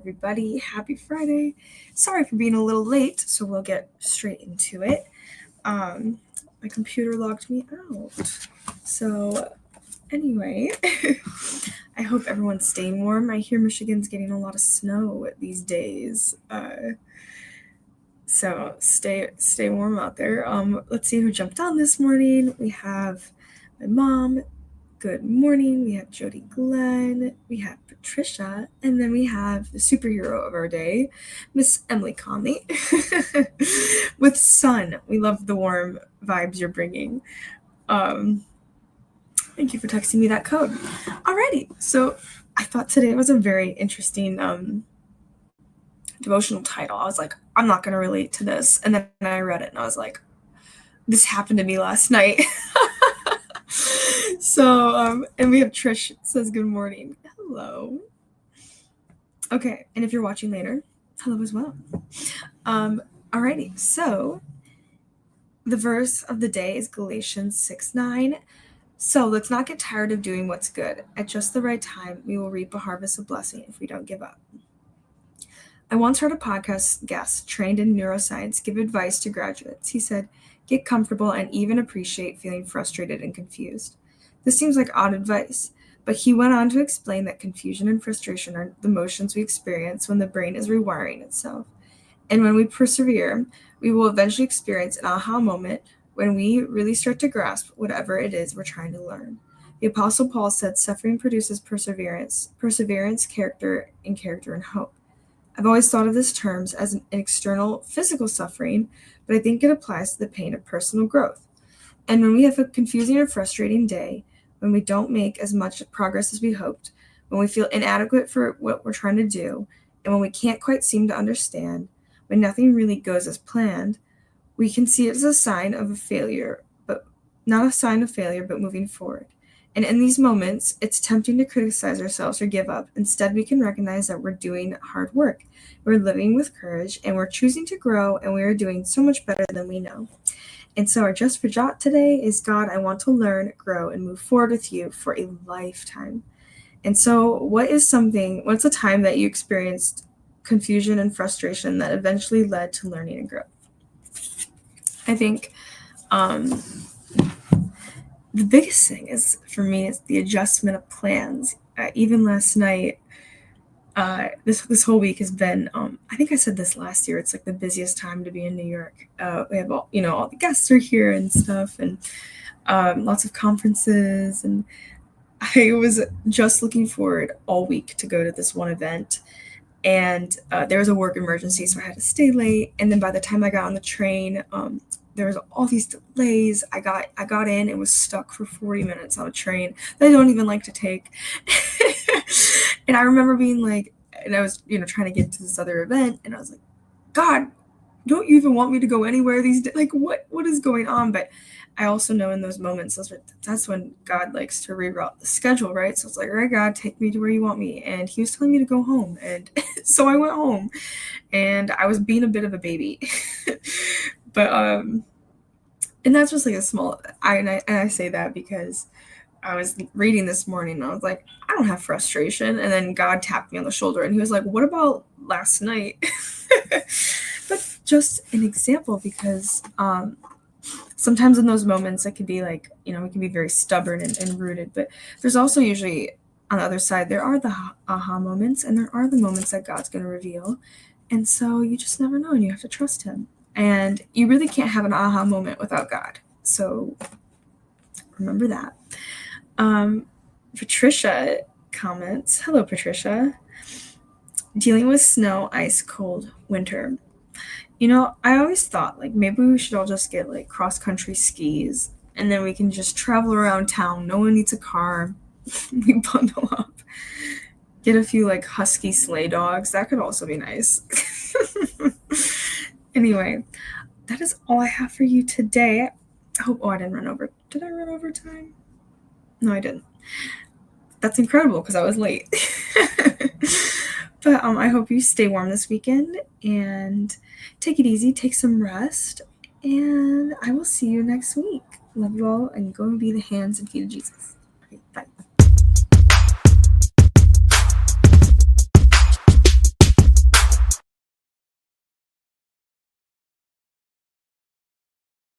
everybody. Happy Friday. Sorry for being a little late, so we'll get straight into it. My computer logged me out. So, anyway, I hope everyone's staying warm. I hear Michigan's getting a lot of snow these days. So stay warm out there. Let's see who jumped on this morning. We have my mom. Good morning. We have Jody Glenn. We have Patricia. And then we have the superhero of our day, Miss Emily Conley. With sun. We love the warm vibes you're bringing. Thank you for texting me that code. Alrighty. So I thought today was a very interesting devotional title. I was like, I'm not going to relate to this. And then I read it and I was like, this happened to me last night. So, and we have Trish says good morning. Hello. Okay, and if you're watching later, hello as well. Alrighty, so the verse of the day is Galatians 6:9. So let's not get tired of doing what's good. At just the right time, we will reap a harvest of blessing if we don't give up. I once heard a podcast guest trained in neuroscience give advice to graduates. He said, get comfortable and even appreciate feeling frustrated and confused. This seems like odd advice, but he went on to explain that confusion and frustration are the emotions we experience when the brain is rewiring itself. And when we persevere, we will eventually experience an aha moment when we really start to grasp whatever it is we're trying to learn. The Apostle Paul said suffering produces perseverance, character, and hope. I've always thought of this terms as an external physical suffering, but I think it applies to the pain of personal growth. And when we have a confusing or frustrating day, when we don't make as much progress as we hoped, when we feel inadequate for what we're trying to do, and when we can't quite seem to understand, when nothing really goes as planned, we can see it as a sign of a failure, but not a sign of failure, but moving forward. And in these moments, it's tempting to criticize ourselves or give up. Instead, we can recognize that we're doing hard work. We're living with courage, and we're choosing to grow, and we are doing so much better than we know. And so our Just for Jot today is, God, I want to learn, grow, and move forward with you for a lifetime. And so what's a time that you experienced confusion and frustration that eventually led to learning and growth? I think the biggest thing is, for me, is the adjustment of plans. Even last night, this whole week has been, I think I said this last year, it's like the busiest time to be in New York. We have all the guests are here and stuff, and lots of conferences. And I was just looking forward all week to go to this one event. And there was a work emergency, so I had to stay late. And then by the time I got on the train, there was all these delays. I got in and was stuck for 40 minutes on a train that I don't even like to take. And I remember being like, and I was, trying to get to this other event, and I was like, God, don't you even want me to go anywhere these days? Like, what is going on? But I also know in those moments, that's when God likes to reroute the schedule, right? So it's like, all right, God, take me to where you want me. And he was telling me to go home. And so I went home, and I was being a bit of a baby. But, and that's just like a small, I say that because I was reading this morning and I was like, I don't have frustration. And then God tapped me on the shoulder and he was like, what about last night? But just an example, because sometimes in those moments it could be like, we can be very stubborn and rooted, but there's also usually on the other side, there are the aha moments, and there are the moments that God's going to reveal. And so you just never know, and you have to trust him. And you really can't have an aha moment without God. So remember that. Patricia comments, hello, Patricia. Dealing with snow, ice, cold, winter. I always thought, like, maybe we should all just get, like, cross-country skis, and then we can just travel around town. No one needs a car. We bundle up. Get a few, like, husky sleigh dogs. That could also be nice. Anyway, that is all I have for you today. I didn't run over. Did I run over time? No, I didn't. That's incredible because I was late. But I hope you stay warm this weekend and take it easy, take some rest, and I will see you next week. Love you all, and go and be the hands and feet of Jesus.